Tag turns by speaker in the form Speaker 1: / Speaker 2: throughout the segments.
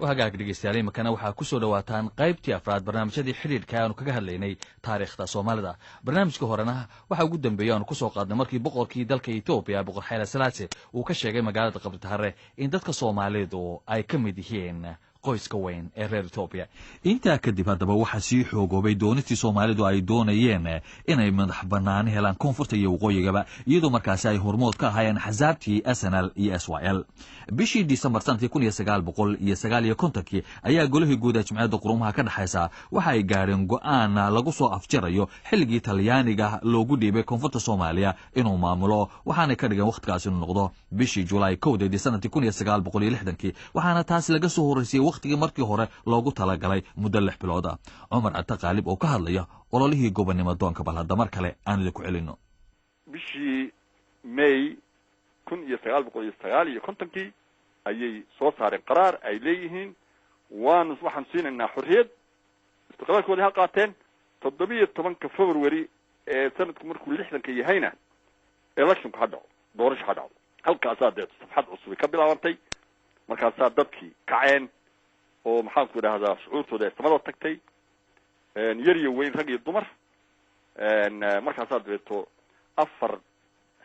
Speaker 1: وهاجاك دقيستيالي مكانا وحا كسو دواتان قايبتي أفراد برنامجدي حرير كانو كاها هدليني تاريخ تا سوماليدا برنامج كهورنا وحا قدام بيانو كسو قادنا مركي بقركي دالك إيتوبيا بقر حيلة سلاسي وكشيغي مقالة قبل تهري إن دادك سوماليدو أي كميديهين qoyska weyn ee reer Ethiopia inta kadib hadaba waxa sii xoogoobay doontii Soomaalidu ay doonayeen inay madax banaan helaan koonfurta iyo waqooyigaba iyadoo markaas ay hormood ka hayeen xasaabtii SNL iyo SYL bishii December sanadkii 1959 ayaa golihii guud ee Jimciyadda Quruumaha ka dhaxaysa waxa ay gaareen go'aan lagu soo afjarayo xilligii Talyaaniga loogu dhiibay koonfurta Soomaaliya inuu maamulo waxaana ka dhigan waqtigaas inuu noqdo bishii July 1 sanadkii 1960 waxaana taas laga soo horeysay waqtigii markii hore loogu tala galay muddo 6 bilood ah Umar Ata Qalib oo ka hadlaya ololihii gobonimo doonka bal hadda mar kale aan ku celino
Speaker 2: bishii May 1959 ayay soo saareen qaraar ay leeyihiin waxaan siinaynaa xorriyad istiqlaalkooda ha qaateen 17 February ee sanadku markuu 60 yahayna election ka dhaco doorasho ka dhaco halkaas aad safxad cusub ka bilaabantay markaas dadkii kaceen oo maxaan ku yiraahdaa shucuurtooda samada tagtay yar iyo weyn rag iyo dumar markaas aad afar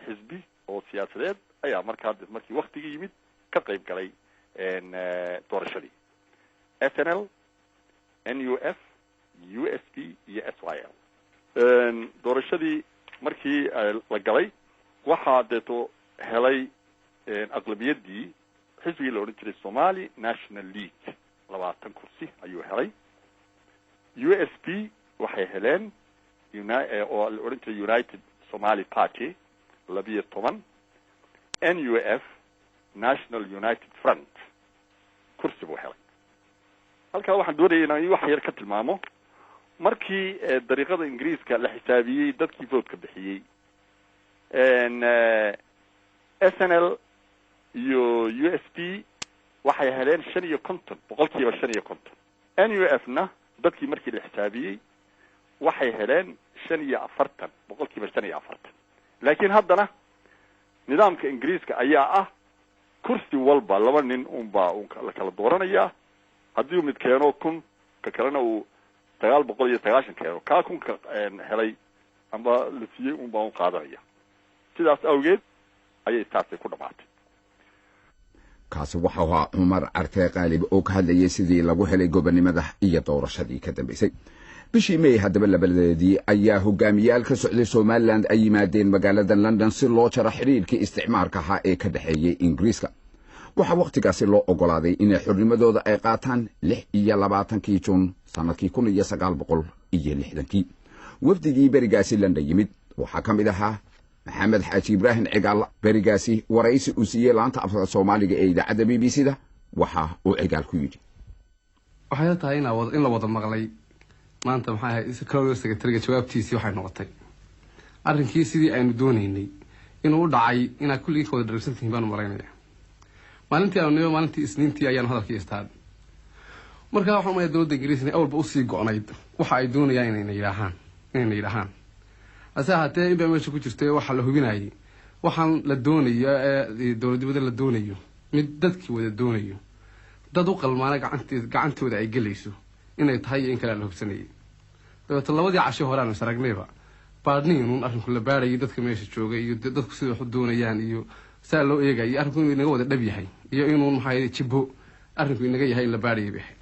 Speaker 2: xisbi oo siyaasadeed ayaa markii waqtigii yimid ka qayb galay doorashadii SNL NUF USP iyo SYL doorashadii markii la galay waxa deeto helay aqlabiyadii xisbigii la oran jiray Somali National League 20 kursi ayuu helay USP waxay heleen oo la oran jiray United Somali Party 12 NUF National United Front kursi buu helay halka waxaan doonayaa wax yar ka tilmaamo markii dariiqada Ingiriiska la xisaabiyay dadkii vote ka bixiyay SNL iyo USP waxay heleen 55 boqolkiiba 55 NUF-na dadkii markii la xisaabiyay waxay heleen 45 boqolkiiba 45 laakiin haddana nidaamka Ingiriiska ayaa ah kursi walba laba nin la kala dooranaya haddii mid keeno kun ka kalena uu 990 keeno ka kun ka helay amba la siiyay u qaadanaya sidaas awgeed ayay taasay ku dhamaatay
Speaker 3: kaasi waxa uu Umar Ata Qalib oo ka hadlayay sidii lagu helay gobonimada iyo doorashadii ka dambeysay bishii May hadaba labadeedii ayaa hogaamiyaal ka socday Somaliland ay yimaadeen magaalada London si loo jaro xiriirkii isticmaalka ahaa ee ka dhaxeeyay Ingiriiska waxa waqtigaasi loo ogolaaday in xornimadooda ay qaataan 26 Juun sanadkii 1960 wafdigii barigaasi London yimid waxa kamid ahaa محمد حاجي إبراهيم عقال بريغاسي ورئيس أسية لانتا أفضل الصومالية إيدا عدا BBC دا وحا وعقال كويدي
Speaker 4: waxay tahay in la wada maqlay maanta maxay iskooda secretary jawaabtiisii waxay noqotay arrinkii sidii aynu doonaynay inuu dhacay ina kulli kooda darsantiin baan maraynaya maalintii isniintii ayaan hadalkii istaad marka waxaan ma dawladda Ingiriiska awalba u sii go'nayd waxa ay doonayaan inay yiraahaan asaxaatee in meesha ku jirtay waxa la hubinayay waxaan la doonayo dawladda la doonayo mid dadkii wada doonayo dad u qalmaana gacantooda ay galayso inay tahay in kala la hubsanayay labadii casho horaan saragnayba baadniin arrinku la baaray dadka meesha joogay iyo dadku sidoo wax doonayaan iyo saa loo eegay arrinku inaga wada dhab yahay iyo inuu maxay jibo arrinku inaga yahay la baaray bixi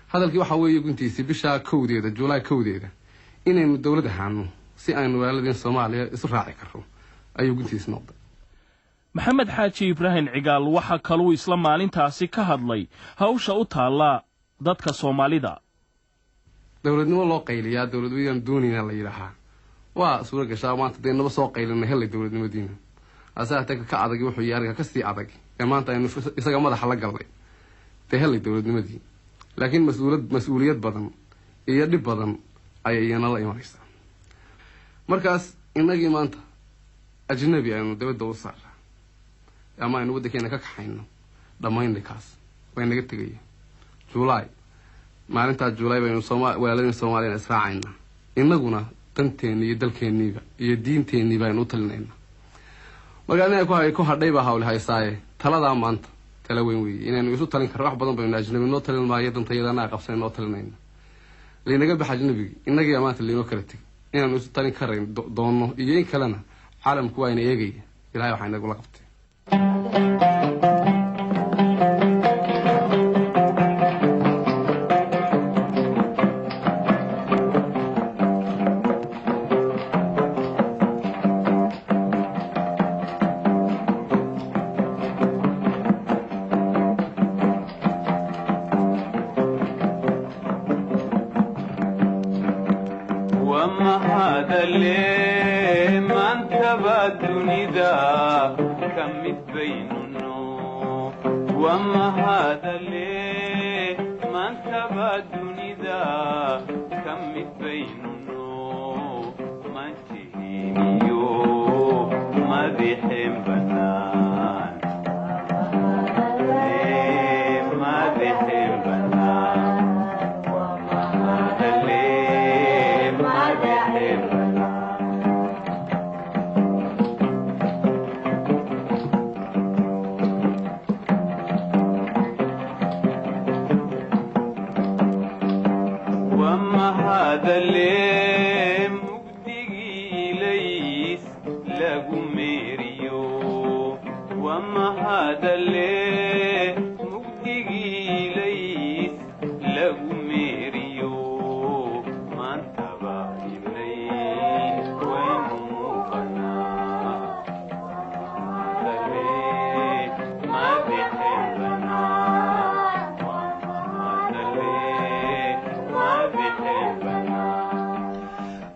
Speaker 4: hadalkii waxa weeye guntiisi bisha 1 July 1 inaynu dawlad ahaano si aynu walaalin Soomaaliya isu raaci karno ayuu guntiis noqday
Speaker 5: maxamed xaaji Ibraahim Cigaal waxa kaloo isla maalintaasi ka hadlay hawsha u taala dadka Soomaalida
Speaker 4: dawladnimo loo qayliyaa dawladweynan doonina la yiraahdaa waa suura gashaa maanta deynaba soo qaylina helay dawladnimadiina asaata ka adag wuxuu yaariga ka sii adag maanta aynu isaga madaxa la galnay helay dawladnimadii laakiin mas'uuliyad badan iyo dhib badan ayayna la imanaysaa markaas inagii maanta ajnabi aynu dawladda u saaraa ama aynu waddankeena ka kaxayno dhamaynkaas way naga tagay July maalinta July baynu walaalin Soomaaliya israacayna inaguna danteena iyo dalkeeniba iyo diinteeniba aynu talinayna magaalada ku hadhay baa hawl haysaaye talada maanta tala weyn weeye inaynu isu talin karno wax badan baynu ajnabi noo talin maayo dantayada anaa qabsan noo talinayna laynaga baxa ajnabigi innagii maanta laynoo kala teg inaynu isu talin karayn doonno iyo in kalena caalamku waa ina eegaya ilaahay waxaa inagula qabtay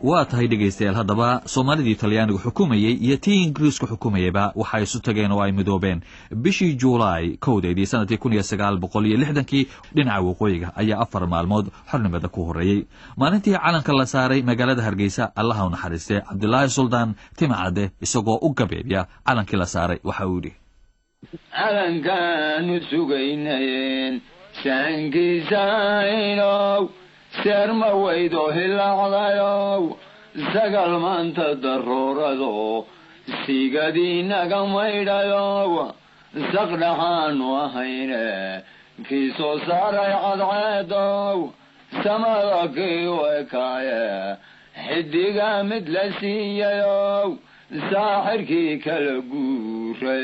Speaker 1: waa tahay dhegaystayaal haddaba soomaalidii talyaanigu xukumayey iyo tii ingiriisku xukumayeyba waxay isu tageen oo ay midoobeen bishii juulaay kowdeedii sanadkii 1960kii dhinaca waqooyiga ayaa 4 maalmood xornimada ku horreeyey maalintii calanka la saaray magaalada hargeysa allaha u naxariistay cabdilaahi suldaan timacadde isagoo u gabeebya calankii la saaray waxa uu yidhi
Speaker 6: calankaanu sugaynayeen saankiisaynow seerma weydo hilaacdayow sagal maanta daruurado sigadiinaga maydhayow saqdhaxaanu ahayne kii soo saaray cadceedow samada kii wekaaye xidiga mid la siiyayow saaxirkii kala guure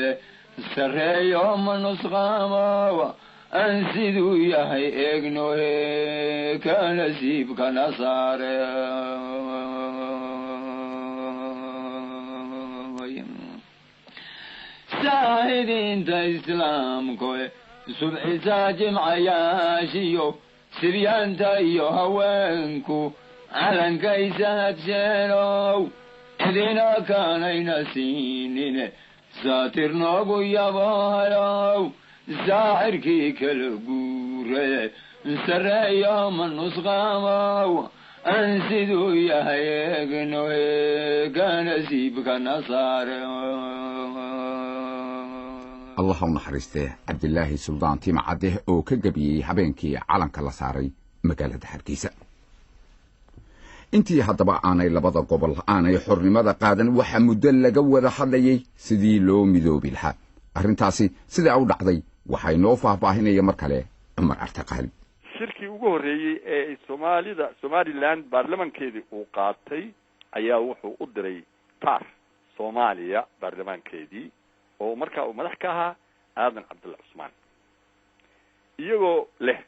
Speaker 6: sarreeyo ma nusqaamow aan siduu yahay eegnohe ka nasiibkana saare saahidiinta islaamkoe subxisaa jimcayaashiyo siryaanta iyo haweenku calankaysa hadsheenow cidina kaanayna siinine saatir noogu yabohayow saaxirkii kala guure sarreeyo ma nusqaamow aan siduu yahay eegnohe ka nasiibkana saare
Speaker 3: allah u naxariistee cabdilaahi suldaan timacadde oo ka gebiyey habeenkii calanka la saaray magaalada hargeysa intii haddaba aanay labada gobol aanay xornimada qaadan waxaa muddo laga wada hadlayay sidii loo midoobi lahaa arrintaasi sidaa u dhacday waxay noo faahfaahinaya mar kale cumar artaqaali
Speaker 2: shirkii ugu horreeyey ee somaliland baarlamankeedii uu qaatay ayaa wuxuu u diray taar soomaaliya baarlamaankeedii oo markaa uu madax ka ahaa aadan cabdulla cusmaan iyagoo leh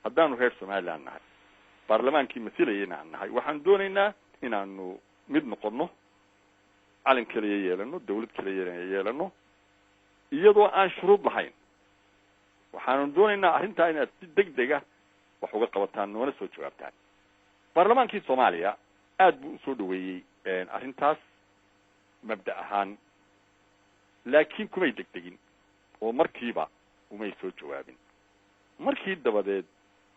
Speaker 2: haddaanu reer somaliland nahay baarlamaankii masilayana aan nahay waxaan doonaynaa inaanu mid noqono calan kaliya yeelano dawlad kaliya yeelano iyadoo aan shuruud lahayn waxaanu doonaynaa arrintaa inaad si degdega wax uga qabataan noona soo jawaabtaan baarlamaankii soomaaliya aad buu usoo dhaweeyey arrintaas mabda ahaan laakiin kumay degdegin oo markiiba umay soo jawaabin markii dabadeed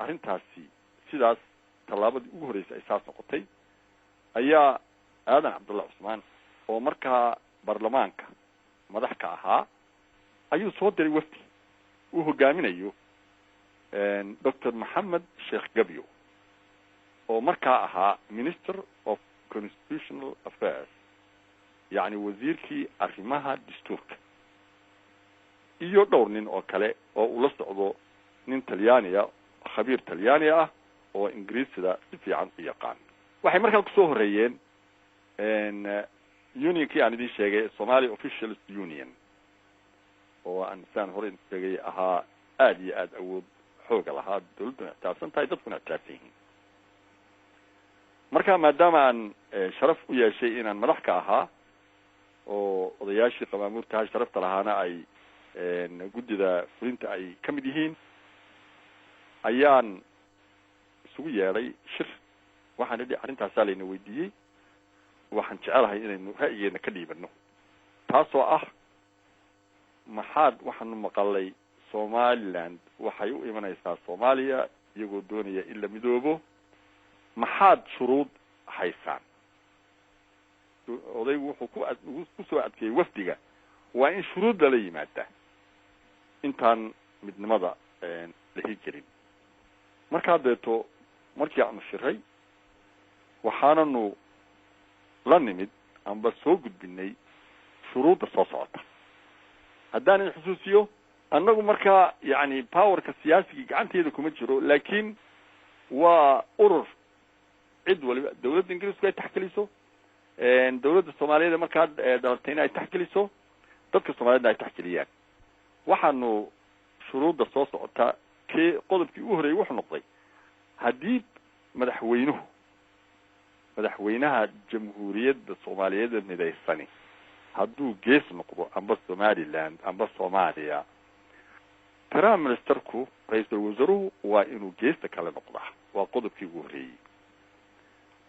Speaker 2: arrintaasi sidaas tallaabadii ugu horreysay ay saas noqotay ayaa aadan cabdulla cusmaan oo markaa baarlamaanka madax ka ahaa ayuu soo diray wafdi uu hogaaminayo dr maxamed sheekh gabyo oo markaa ahaa minister of constitutional affairs yacni wasiirkii arrimaha dastuurka iyo dhowr nin oo kale oo ula socdo nin talyaaniya khabiir talyaani ah oo ingiriisida si fiican u yaqaan waxay markaa kusoo horeeyeen unionkii aan idin sheegay Somali Officials Union oo aan saan hore idin sheegay ahaa aad iyo aad awood xooga lahaa dawladuna ictiraafsan tahay dadkuna ictiraafsan yihiin marka maadaama aan sharaf u yeeshay inaan madax ka ahaa oo odayaashii qamaamuurta sharafta lahaana ay guddida fulinta ay ka mid yihiin ayaan isugu yeedhay shir waxaan idhi arrintaasaa layna weydiiyey waxaan jecelahay inaynu ra'yigeena ka dhiibano taasoo ah waxaanu maqalay Somaliland waxay u imanaysaa Soomaaliya iyagoo doonaya in la midoobo maxaad shuruud haysaan odaygu wuxuu ku soo adkeeyay wafdiga waa in shuruud la yimaada intaan midnimada la hijirin markaa deeto markii aanu shiray waxaananu la nimid amba soo gudbinay shuruudda soo socota haddaan xusuusiyo annagu markaa yani powerka siyaasiga gacanteeda kuma jiro laakiin waa urur cid waliba dawladda ingiriisku ay taxkiliso dawladda Soomaaliyeed markaa dalaltayna ay taxkiliso dadka Soomaaliyeed ay taxkiliyaan waxaanu shuruudda soo socota qodobkii u horeeyay wuxuu noqday haddii madaxweynaha jamhuuriyadda Soomaaliyeed midaysani hadduu gees noqdo amba Somaliland amba Soomaaliya prime ministerku ra'iisul wasaaruhu waa inuu geesta kale noqdaa waa qodobkii ugu horeeyay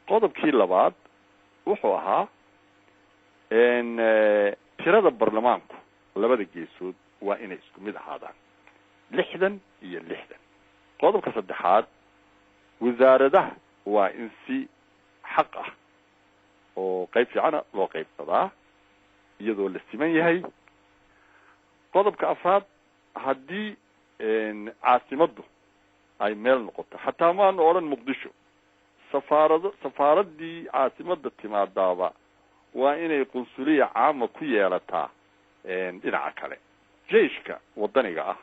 Speaker 2: qodobkii labaad wuxuu ahaa tirada baarlamaanku labada geesood waa inay isku mid ahaadaan 60 iyo 60 qodobka saddexaad wasaaradaha waa in si xaq ah oo qayb fiican loo qaybsadaa iyadoo la siman yahay qodobka afraad haddii caasimaddu ay meel noqoto xataa maanu odhan muqdisho safaaradii caasimadda timaadaaba waa inay qunsuliya caama ku yeelataa dhinaca kale jeyshka wadaniga ah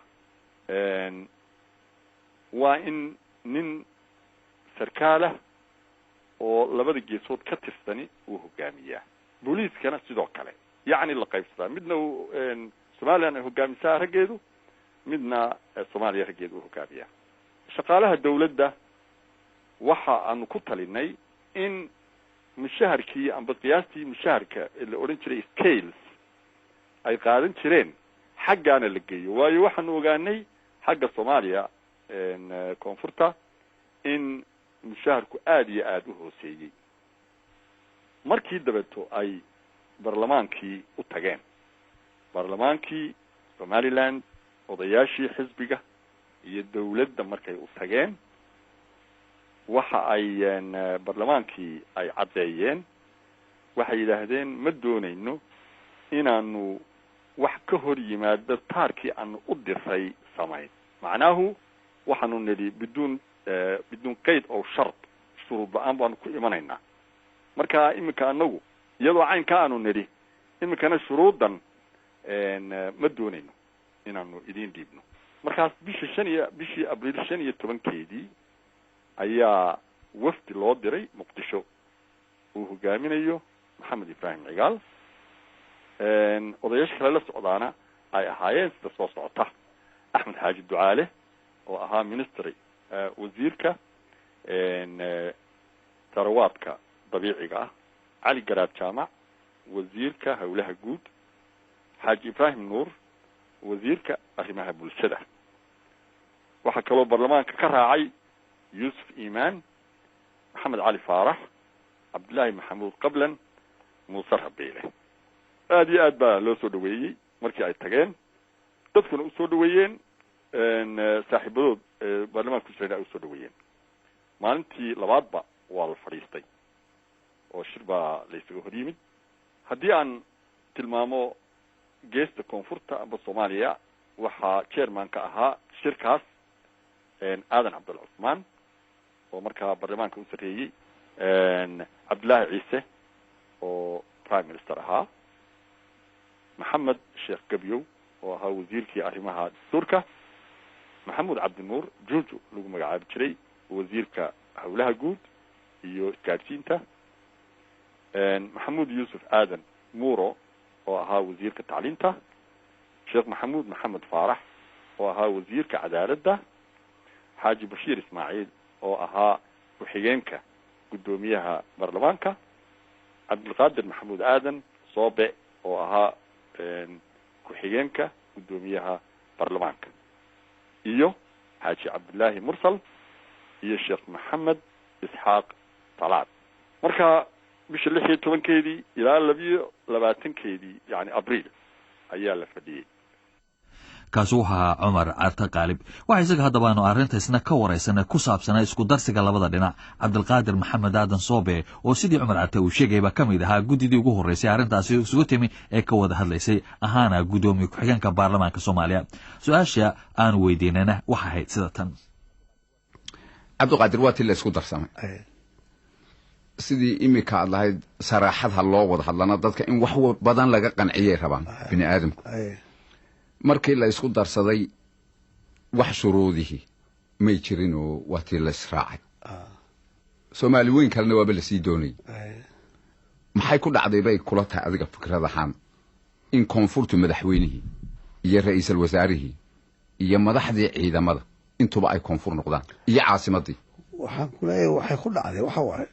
Speaker 2: waa in nin sarkaalah oo labada geesood ka tirsani uu hogaamiyaa booliiskana sidoo kale yacni la qaybsadaa midna Somaliland ay hogaamisaa raggeedu midna Soomaaliya raggeedu uu hogaamiyaa shaqaalaha dawladda waxa aanu ku talinay in mushaharkii amba qiyaastii mushaharka la oran jiray scales ay qaadan jireen xaggaana la geeyo waayo waxaanu ogaanay xagga Soomaaliya koonfurta in mushaharku aad iyo aad u hooseeyay markii dabato ay barlamaankii u tageen barlamaankii Somaliland odayaashii xisbiga iyo dawladda markay u tageen waxa ay barlamaankii ay cadeeyeen waxay yiraahdeen ma doonayno inaanu wax ka hor yimaado taarkii aanu u diray samayn macnaahu waxaanu nidi bidun qayd oo shart shuruud baan baanu ku imanaynaa marka imika anagu iyadoo caynka aanu nidi imikana shuruudan ma doonayno inaanu idin dhiibno markaas bishii abriil 15 ayaa wafdi loo diray muqdisho uu hogaaminayo maxamed ibraahim cigaal odayaasha kale la socdaana ay ahaayeen sida soo socota axmed xaaji ducaale oo ahaa ministry wasiirka tarawaadka dabiiciga ah cali garaad jaamac wasiirka hawlaha guud xaaji ibraahim nuur wasiirka arrimaha bulshada waxa kaloo barlamaanka ka raacay يوسف إيمان محمد علي فارح عبد الله محمود قبلا موسى ربيله هذه أدبا لو سودويي مركي أي تجين تدخل سودويين إن صاحبه برلمان كسرنا أو سودويين ما أنتي لبعض والفريستي والشربة ليس هريمد هدي عن تلمامو جيست كونفورتا بالصومالية وحا تشيرمان كأها شركة آدم عبد العثمان ومركا برلمانka u sareeyay Abdullah Ciise oo prime minister ahaa Maxamed Sheekh Gabiyow oo ahaa wasiirkii arrimaha dastuurka, maxamuud cabdinuur juuju lagu magacaabi jiray wasiirka howlaha guud iyo isgaadhsiinta, maxamuud yuusuf aadan muuro oo ahaa wasiirka tacliinta, sheekh maxamuud maxamed faarax oo ahaa wasiirka cadaaladda, xaaji bashiir ismaaciil oo ahaa ku-xigeenka guddoomiyaha baarlamaanka, cabdulqaadir maxamuud aadan soobe oo ahaa ku-xigeenka guddoomiyaha baarlamaanka, iyo xaaji cabdillaahi mursal iyo sheekh maxamed isxaaq talaad. marka bisha 16 ilaa 22 yani abriil ayaa la fadhiyey.
Speaker 1: kaasi waxaa cumar carte qaalib. waxa isaga haddaba aanu arrintaasna ka waraysana ku saabsanaa isku darsiga labada dhinac. cabdilqaadir maxamed aadan soobe oo sidii cumar carte uu sheegayba ka mid ahaa guddidii ugu horreysay arrintaasi isugu timi ee ka wada hadlaysay, ahaana guddoomiye ku-xigeenka baarlamaanka Soomaaliya. su-aasha aanu weydiinana waxa ahayd sida tan:
Speaker 3: cabdiqaadir, waa tii la isku darsamay sidii imika aad lahayd saraaxad ha loo wada hadlana dadka in wax badan laga qanciyay rabaan bini aadamku. markii la isku darsaday wax shuruudihii may jirin oo waa tii la israacay. Soomaali weyn kalena waaba la sii doonay. maxay ku dhacday bay kula tahay adiga fikrad ahaan in koonfurtu madaxweynihii iyo ra'iisul wasaarihii iyo madaxdii ciidamada intuba ay koonfur noqdaan iyo caasimadii?
Speaker 7: waxaan ku leeyahay waxay ku dhacday waxa waaye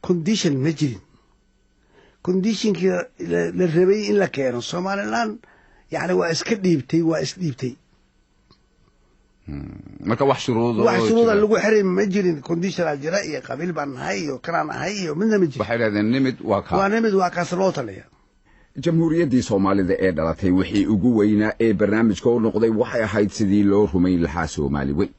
Speaker 7: condition ma jirin. conditionkii la rabay in la keeno Somaliland يعني واسك ديبتي واسديبتي
Speaker 3: marka wax shuruudo
Speaker 7: lagu xiray ma jirin conditional jiraa'iya qabiil baan hayo kana hayo midna ma jirin.
Speaker 3: waxay raadeen nimid waa
Speaker 7: kaas loo taliya.
Speaker 3: jamhuuriyaddii Soomaalida ee dhalatay wixii ugu weynaa ee barnaamijka u noqday waxay ahayd sidii loo rumayn lahaa Soomaali weyn.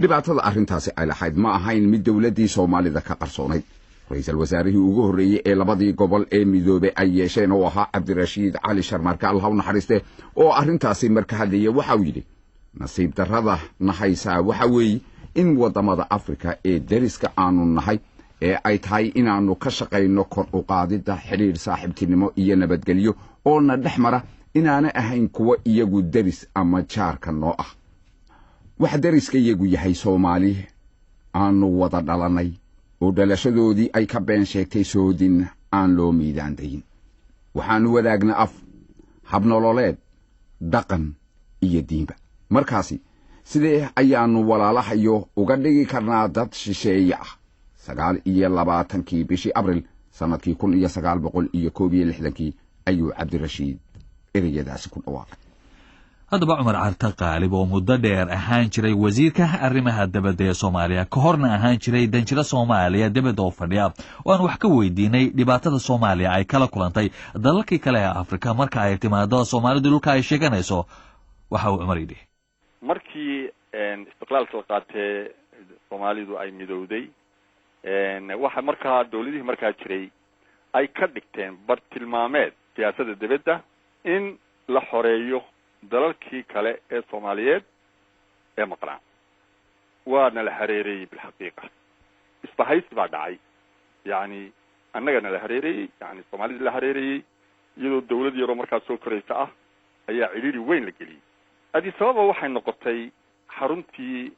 Speaker 3: dhibaatada arrintaasi ay lahayd ma ahayn mid dawladdii Soomaalida ka qarsoonayd. ra'iisul wasaarihii ugu horreeyay ee labadii gobol ee midoobay ay yeesheen oo ahaa Cabdirashiid Cali Sharmarka Allah u naxariiste oo arrintaasi marka hadlayay waxa uu yidhi: nasiib darrada nahaysaa waxa weeye in wadamada Afrika ee deriska aanu nahay ee ay tahay inaanu ka shaqayno kor u qaadida xiriir saaxiibtinimo iyo nabadgelyo oo na dhexmara inaana ahayn kuwa iyagu deris ama jaarka noo ah. wax deriska iyagu yahay Soomaali aanu wada dhalanay oo dhalashadoodii ay ka been sheegtay soodin aan loo miidaandayn. waxaanu wadaagnaa af, habnololeed, dhaqan iyo diinba. markaasi sidee ayaanu walaalahayo uga dhigi karnaa dad shisheeye ah? 29 bishii abriil sanadkii 1961 ayuu Cabdirashiid ereyadaasi ku dhawaaqay.
Speaker 1: haddaba cumar carte qaalib oo muddo dheer ahaan jiray wasiirka arrimaha dibadda ee Soomaaliya, ka horna ahaan jiray danjiro Soomaaliya dibadda oo fadhiya, oo aan wax ka weydiinay dhibaatada Soomaaliya ay kala kulantay dalalkii kale ee Afrika marka ay timaado Soomaalidu dhulka ay sheeganayso. waxa uu cumar yidhi:
Speaker 2: markii istiqlaalka la qaatay Soomaalidu ay midowday, waxa markaa dawladihii markaa jiray ay ka dhigteen bartilmaameed siyaasadda dibadda in la xoreeyo dalalkii kale ee Soomaaliyeed ee maqnaa. waana la hareereeyey bilxaqiiqa. isbahaysi baa dhacay, yani annagana la hareereeyey, yani Soomaalida la hareereeyey, iyadoo dawlad yaroo markaa soo koraysa ah ayaa cidhiiri weyn la geliyey. adi sababa waxay noqotay xaruntii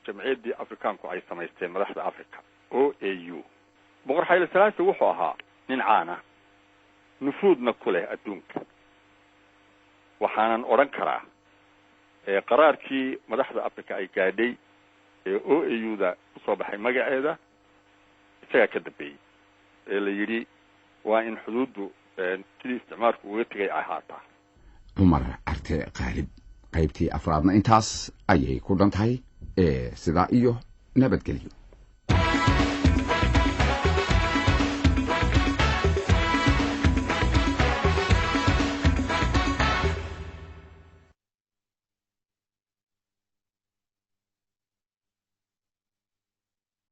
Speaker 2: jamciyaddii Afrikaanku ay samaysteen madaxda Afrika OAU. boqor Hayle Salaase wuxuu ahaa nin caan ah, nufuudna ku leh adduunka. waxaanan odhan karaa qaraarkii madaxda Afrika ay gaadhay ee OAU-da ku soo baxay magaceeda isagaa ka dambeeyey ee la yidhi waa in xuduuddu sidii isticmaalku uga tegay ay ahaataa.
Speaker 3: cumar carte qaalib, qaybtii afraadna intaas ayay ku dhan tahay. sidaa iyo nabadgelyo.